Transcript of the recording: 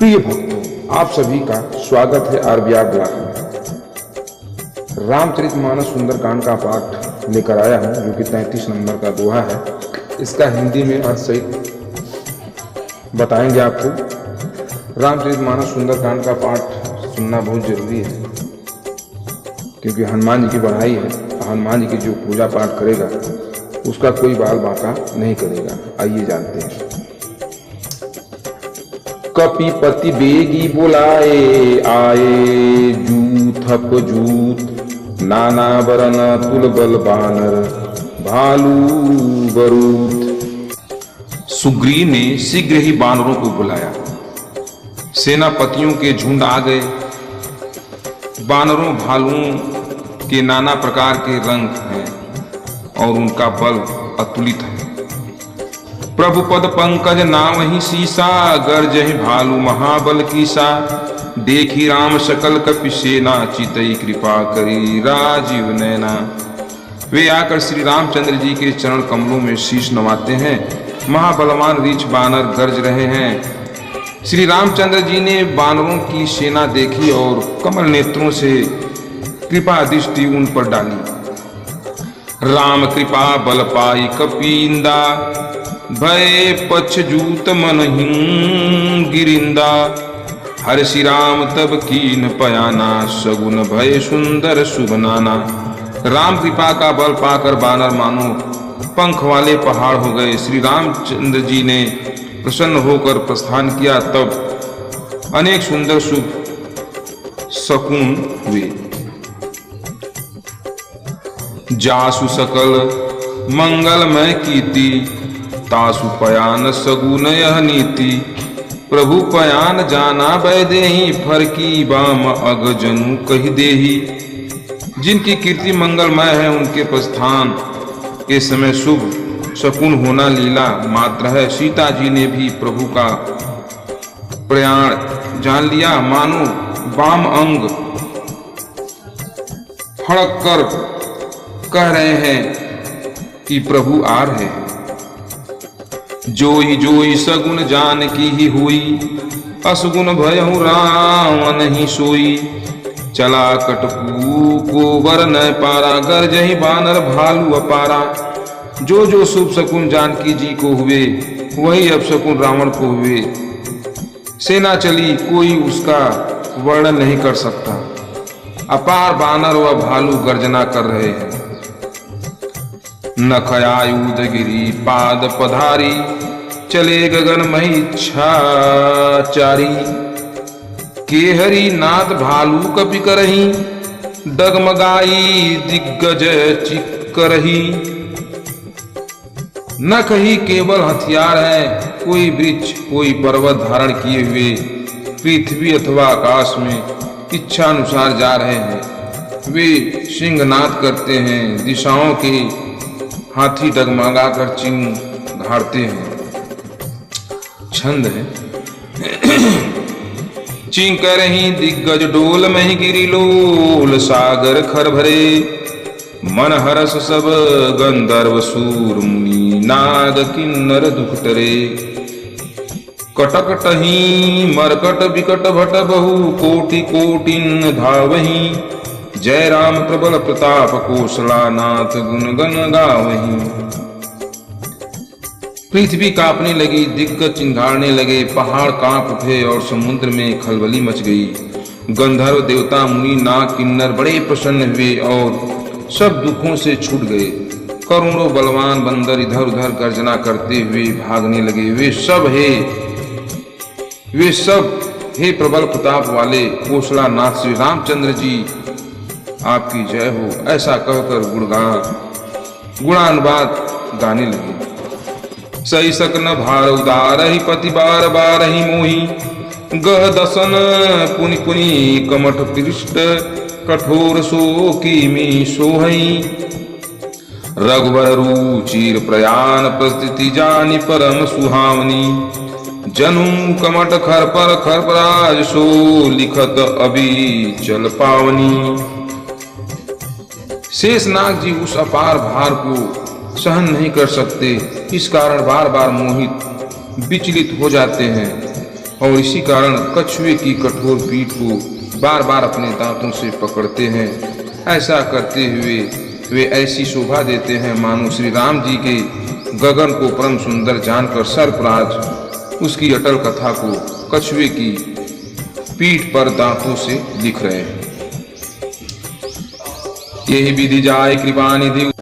प्रिय भक्तों, आप सभी का स्वागत है RBR ब्लॉग में। रामचरितमानस सुंदरकांड का पाठ लेकर आया हूँ, जो कि 33 नंबर का दोहा है। इसका हिंदी में अर्थ सहित बताएंगे आपको। रामचरितमानस सुंदरकांड का पाठ सुनना बहुत जरूरी है, क्योंकि हनुमान जी की बढ़ाई है। हनुमान जी की जो पूजा पाठ करेगा उसका कोई बाल बांका नहीं करेगा। आइए जानते हैं। कपिपति बेगी बुलाए, आए जूथप जूथ, नाना बरन तुल बल बानर, भालू बरूथ। सुग्रीव ने शीघ्र ही बानरों को बुलाया। सेनापतियों के झुंड आ गए। बानरों भालुओं के नाना प्रकार के रंग हैं और उनका बल अतुलित है। प्रभु पद पंकज नावहि सीसा, गर्जहि भालु महाबल कीसा। देखी राम सकल कपि सेना, चितई कृपा करी राजीव नैना। वे आकर श्री रामचंद्र जी के चरण कमलों में शीश नवाते हैं। महाबलवान रीछ बानर गरज रहे हैं। श्री रामचंद्र जी ने बानरों की सेना देखी और कमल नेत्रों से कृपा दृष्टि उन पर डाली। राम कृपा बल पाई कपींदा, भय पक्ष जूत मनहिं गिरिंदा। हर्षि राम तब कीन पयाना, सगुन भय सुंदर शुभ नाना। राम कृपा का बल पाकर बानर मानो पंख वाले पहाड़ हो गए। श्री रामचंद्र जी ने प्रसन्न होकर प्रस्थान किया, तब अनेक सुंदर शुभ शकुन हुए। जासु सकल मंगलमय कीर्ति, तासु पयान सगुन यह नीति। प्रभु पयान जाना बैदेही, फरकी बाम अग जनु कहि देही। जिनकी कीर्ति मंगलमय है, उनके प्रस्थान के समय शुभ शकुन होना लीला मात्र है। सीता जी ने भी प्रभु का प्रयाण जान लिया। मानो बाम अंग फड़क कर कह रहे हैं कि प्रभु आ रहे हैं। जोई जोई सगुन जान की ही हुई, असगुन भयहु राम नहीं सोई। चला कटकू को वर न पारा, गरजहि बानर भालू अपारा। जो जो शुभ शकुन जानकी जी को हुए, वही अब शकुन रावण को हुए। सेना चली, कोई उसका वर्णन नहीं कर सकता। अपार बानर व भालू गर्जना कर रहे हैं। नखयायुध गिरी पाद पधारी, चले गगन महिच्छाचारी। केहरी नाद भालू कपि करही, डगमगाई दिग्गज चिक्करही। नख ही केवल हथियार है, कोई वृक्ष कोई पर्वत धारण किए हुए पृथ्वी अथवा आकाश में इच्छानुसार जा रहे हैं। वे सिंहनाद करते हैं, दिशाओं के हाथी डगमगा कर चिंग घाड़ते हैं। छंद है। चिंग करही दिग्गज डोल मही गिरी लोल, सागर खर भरे मन हरस सब। गंधर्व सूर मुनि नाग किन्नर दुख टरे। कटकटही मरकट विकट भट बहु, कोटि कोटिन धावही। जय राम प्रबल प्रताप, कौशलानाथ गुण गण गावहीं। पृथ्वी कांपने लगी, दिग्गज चिंगारने लगे, पहाड़ कांप उठे और समुद्र में खलबली मच गई। गंधर्व देवता मुनि नाग किन्नर बड़े प्रसन्न हुए और सब दुखों से छूट गए। करोड़ों बलवान बंदर इधर उधर गर्जना करते हुए भागने लगे। वे सब हे प्रबल प्रताप वाले कौशलानाथ श्री रामचंद्र जी आपकी जय हो, ऐसा कहकर गुणानुवाद गाने लगे। सही सकन भार उदारहि, पति बार बारहि मोहि। गह दसन पुनि पुनि कमठ पृष्ठ, कठोर सो कीमी सोहई। रघुवर रुचिर प्रयाण, प्रस्थिति जानि परम सुहावनी। जनु कमठ खरपराज, सो लिखत अभी चल पावनी। शेषनाग जी उस अपार भार को सहन नहीं कर सकते, इस कारण बार बार मोहित विचलित हो जाते हैं और इसी कारण कछुए की कठोर पीठ को बार बार अपने दांतों से पकड़ते हैं। ऐसा करते हुए वे ऐसी शोभा देते हैं मानो श्री राम जी के गगन को परम सुंदर जानकर सर्पराज उसकी अटल कथा को कछुए की पीठ पर दांतों से लिख रहे हैं। यही विधि जाय कृपा निधि